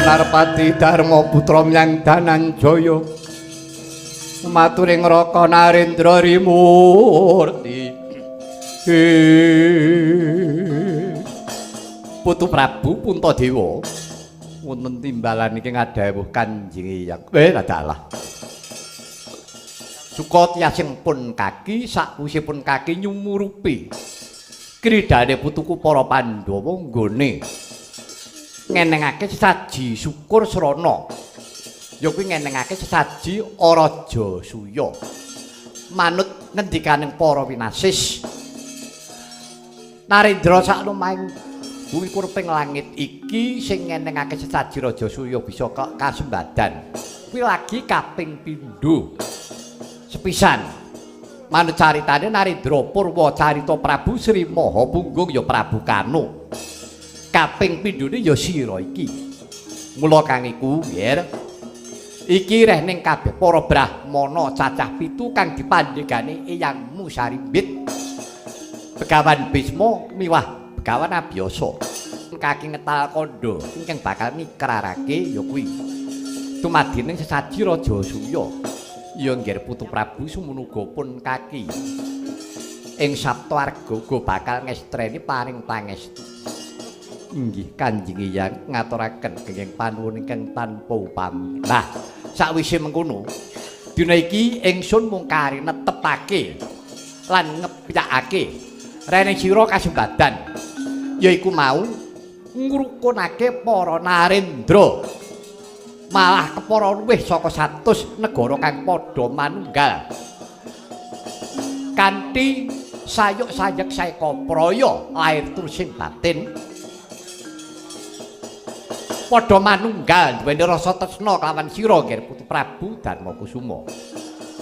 Narpati Darma putra Myang Dananjaya maturing Raka Narendra Rimurti Putu Prabu Puntadewa wonten timbalan iki ngadhawuh Kanjeng Hyang dalah Suka tiyasing pun kaki sawisipun kaki nyumurupi kridane putuku para Pandhawa nggone ngenengake sesaji syukur srana ya kuwi ngenengake sesaji Araja Suya manut ngendikaning para winasis Narendra saklumahing bumi kurping langit iki sing ngenengake sesaji Raja Suya bisa kasembadan kuwi lagi kaping pindho sepisan manut caritane Narendra Purwa carita Prabu Sri Mahapunggung ya Prabu Kano kaping pindhone ya sira iki. Mula kang iku, nggih. Iki reh ning kabeh para brahmana cacah 7 kang dipandhegani Eyangmu Sarimbit. Begawan Bisma miwah Begawan Abiyasa. Kaki ngetal kandha ingkang bakal mikrarake ya kuwi. Dumadining sesaji Raja Suya. Ya nggih Putu Prabu sumunuga pun kaki. Ing Saptawarga uga bakal ngestreni paring pangestu. Inggih Kanjeng Hyang ngaturaken kenging panuwun ingkang tanpa upami. Nah, sakwise mengkono, dina iki ingsun mung kari netepake lan ngepyakake rene sira kasembadan yaiku mau ngrukunake para narendra malah kepara luwih saka 100 negara kang padha manunggal kanthi sayuk-sayek saeka praya lair tursing batin padha manunggal duweni rasa tresna kelawan sira nggih Putu Prabu Darmakusuma.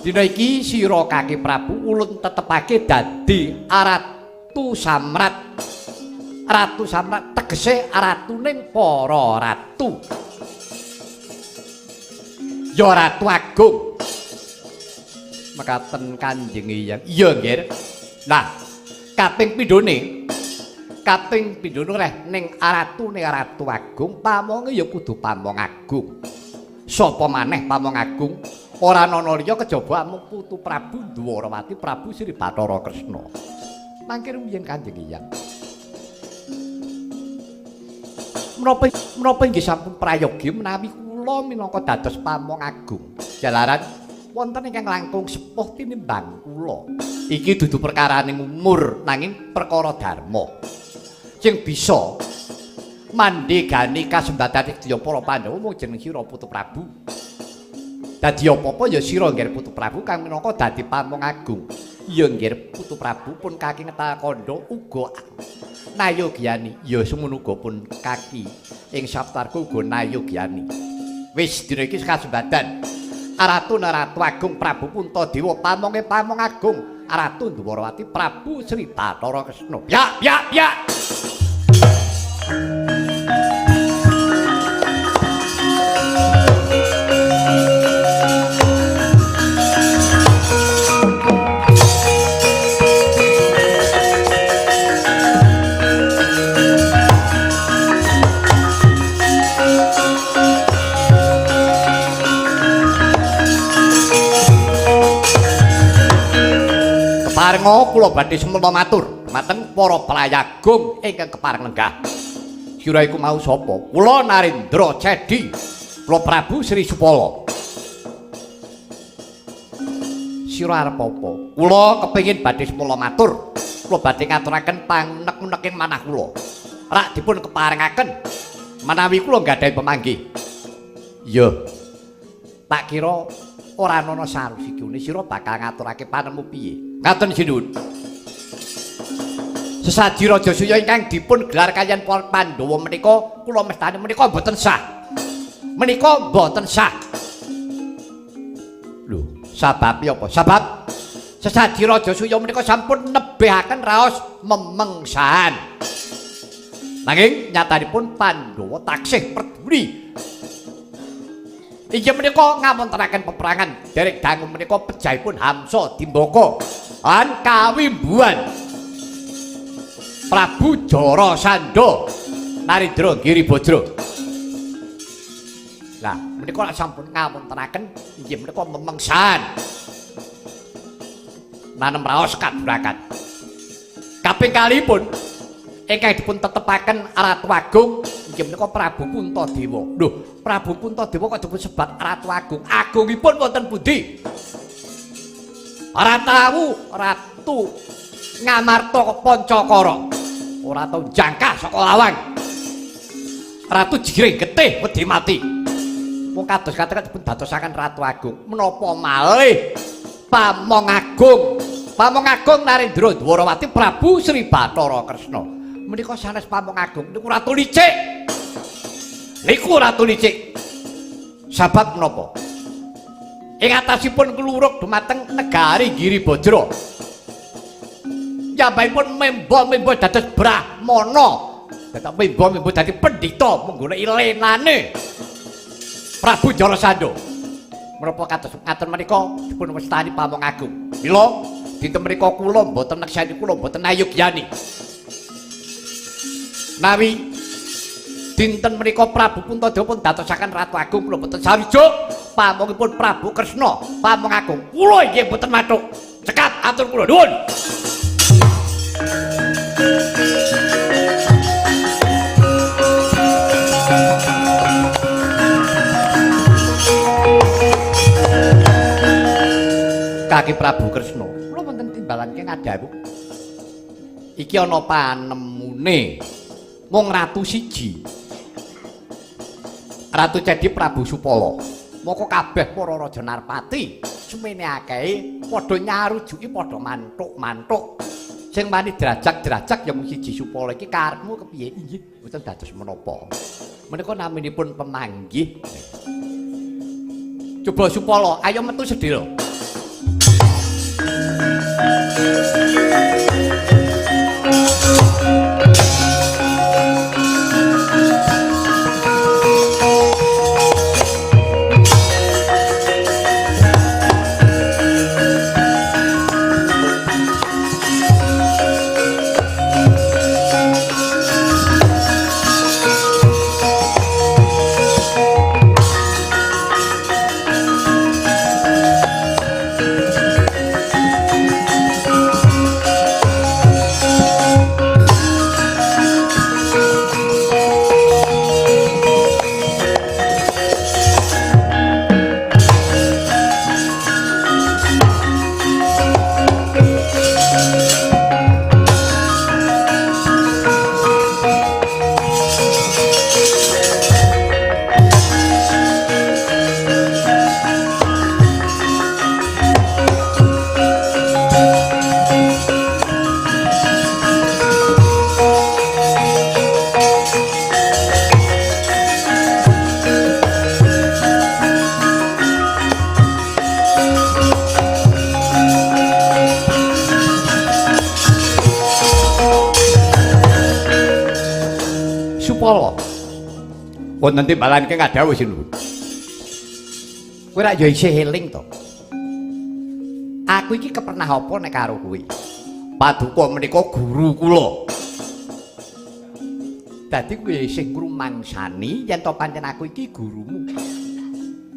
Dina iki sira Kaki Prabu ulun tetepake dadi Ratu Samrat. Ratu Samrat tegese ratuning para ratu. Ya Ratu Agung. Mekaten Kanjeng Hyang. Iya nggih. Nah, kaping pindhone reh ning Ratu Agung pamonge ya kudu pamong agung. Sapa maneh pamong agung? Ora ana liya kejaba amung Putu Prabu Dwarawati Prabu Sri Bathara Kresna. Mangkir yen Kanjeng Hyang. Menapa inggih sampun prayogi menawi kula minangka dados pamong agung. Jalaran wonten ingkang langkung sepuh tinimbang kula. Iki dudu perkaraning umur nanging perkara dharma. Sing bisa mandhegani kasembadan sedaya para Pandhawa mung jeneng sira Putu Prabu. Dadi apa-apa ya sira nggih Putu Prabu kang minangka dadi pamong agung. Ya nggih Putu Prabu pun kaki ngetal kandha uga nayogyani. Ya semono uga pun kaki ing Saptarga uga nayogyani. Wis dina iki kasembadan Ratu Agung Prabu Puntadewa pamonge pamong agung Ratu Dwarawati Prabu Sri Bathara Kresna. Ya. Parenga kula badhe semana matur dumateng para pelayagung ingkang kepareng lenggah. Sira iku mau sapa? Kula Narendra Cedi, kula Prabu Sri Supala. Sira arep apa? Kula kepengin badhe semana matur. Kula badhe ngaturaken pangnek-uneking manah kula. Rak dipun keparengaken menawi kula nggadahi pemanggih. Ya. Tak kira ora ana sarusikune sira bakal ngaturake panemu piye? Ngaten Sinuwun. Sesaji Raja Suya ingkang dipun gelar kaliyan para Pandhawa menika kula mestani menika mboten sah. Menika mboten sah. Lho, sababe apa? Sabab sesaji Raja Suya menika sampun nebihaken raos memengsahan. Nanging nyatanipun Pandhawa taksih peduli. Inggih menika ngamonteraken peperangan derek dangu menika pejahipun Hamsa Dimbaka lan kawimbuhan Prabu Jarasandha Narendra Giribajra. Lah, menika lak sampun ngapuntenaken inggih menika memengsan. Nanem raos kadurakan. Kaping kalihipun ingkang dipun tetepaken Ratu Agung inggih menika Prabu Puntadewa. Lho, Prabu Puntadewa kok dipun sebat Ratu Agung. Agungipun wonten pundi? Ora tahu Ratu Ngamarta Pancakara. Ora tau jangkah saka lawang. Ratu Jiring getih wedi mati. Wong kados kathah dipun dadosaken Ratu Agung. Menapa malih Pamong Agung. Pamong Agung Narendra Dwarawati Prabu Sri Bathara Kresna. Menika sanes Pamong Agung niku Ratu Licik. Niku Ratu Licik. Sebab menapa? Ing atasipun keluruk dumateng negari Giribajra. Yambahipun memba-memba dados brahmana. Dados memba-memba dadi pendhita menggoleki lenane Prabu Jarasandha. Menapa kados ngaten menika dipun wastani Pamong Agung. Mila dinten menika kula mboten nekseni kula mboten ayogyani. Nawi dinten menika Prabu Puntadewa pun dadosaken Ratu Agung kula mboten sawijuk. Pamongipun Prabu Kresna Pamong Agung kula inggih mboten mathuk. Cekap atur kula nuwun. Kaki Prabu Kresna kula wonten timbalan keng adawu. Iki ana panemune mung ratu siji. Ratu Cedi Prabu Supala. Moko kabeh para raja Narpati semene akehe padha nyarujuki padha mantuk-mantuk. Sing mani derajak-derajak ya mung siji Supala iki karepmu kepiye? Inggih, mboten dados menapa. Menika naminipun pemanggih. Coba Supala, ayo metu sedhela. Wonten timbalan keng adawu sinuwun. Kowe rak yo isih eling to. Aku iki kepernah apa nek karo kowe? Paduka menika guru kula. Dadi kowe isih ngrumangsani yen to pancen aku iki gurumu.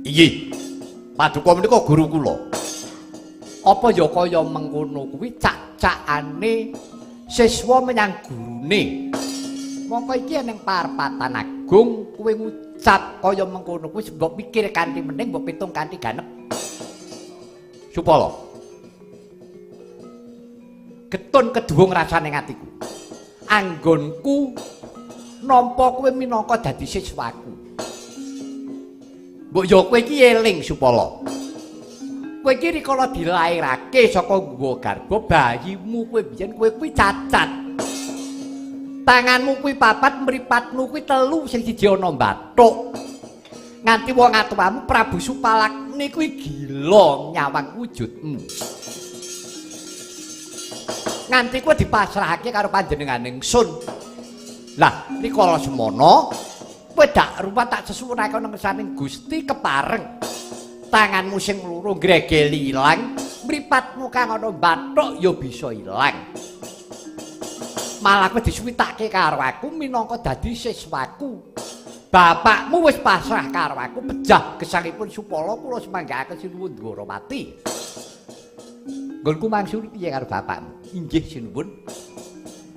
Iya. Paduka menika guru kula. Apa ya kaya mengkono kuwi cak-cakane siswa menyang gurune. Mongko iki ning parpatan agung kowe ngucap kaya mengkono kuwi mbok pikir kanthi mending mbok pitung kanthi ganep. Supala. Getun kedhuwung rasane atiku. Anggonku nampa kowe minangka dadi siswaku. Mbok yo kowe iki eling Supala. Kowe iki rikala dilairake saka nggawa garba bayimu kowe biyen kowe kuwi cacat. Tanganmu kuwi papat, mripatmu kuwi telu, sing siji ana bathuk. Nganti wong atuwamu Prabu Supalakni kuwi gila nyawang wujudmu. Nganti kowe dipasrahake karo panjenenganing sun. Lah, rikala semono kowe dak rupa tak sesuwunake ana ngersaning Gusti kepareng. Tanganmu sing loro gregeli ilang, mripatmu kang ana bathuk ya bisa ilang. Malah kowe disuwitake karo aku minangka dadi siswaku. Bapakmu wis pasrah karo aku pejah gesangipun Supala kula semanggaaken sinuwun Dwaramati. Nggonku mangsuli piye karo bapakmu? Inggih sinuwun.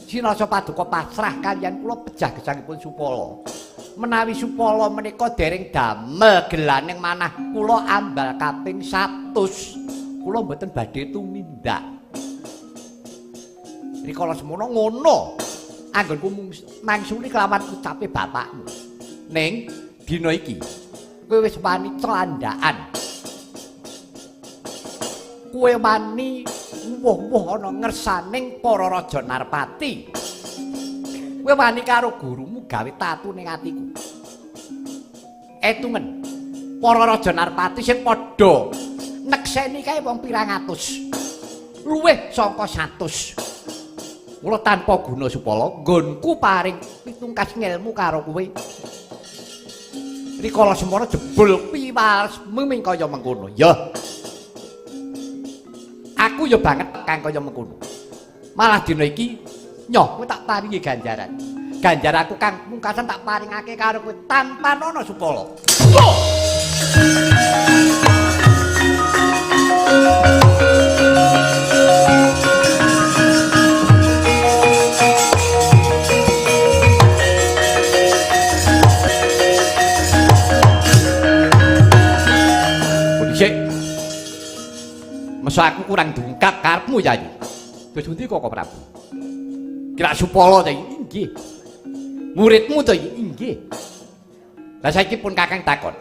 Sinasa paduka pasrah kaliyan kula pejah gesangipun Supala. Menawi Supala menika dereng damel gelaning manah kula ambal kaping 100. Kula mboten badhe tumindak. Rikala semono ngono. Anggonku mangsuli kelawan ucape bapakmu. Ning dina iki kowe wis wani clandhakan. Kowe wani woh-woh ana ngersaning para raja Narpati. Kowe wani karo gurumu gawe tatu ning atiku. Etungen para raja Narpati sing padha nekseni kae wong pirang atus. Luwih saka 100. Mula tanpa guna Supala nggonku paring pitungkas ngelmu karo kowe. Rikala semana jebul piwales ming kaya mengkono. Ya. Aku ya banget kang kaya mengkono. Malah dina iki nyoh kowe tak paringi ganjaran. Ganjaranku kang mungkasan tak paringake karo kowe tanpa ana Supala. Masa aku kurang dungkap karepmu Yayi. Wis pundi kok Prabu? Kira Supala ta inggih. Muridmu ta inggih. Lah saiki pun Kakang takon.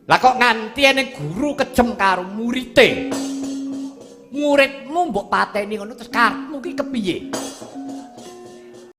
Lah kok nganti ene guru kejem karo murite. Muridmu mbok pateni ngono terus karepmu ki kepiye?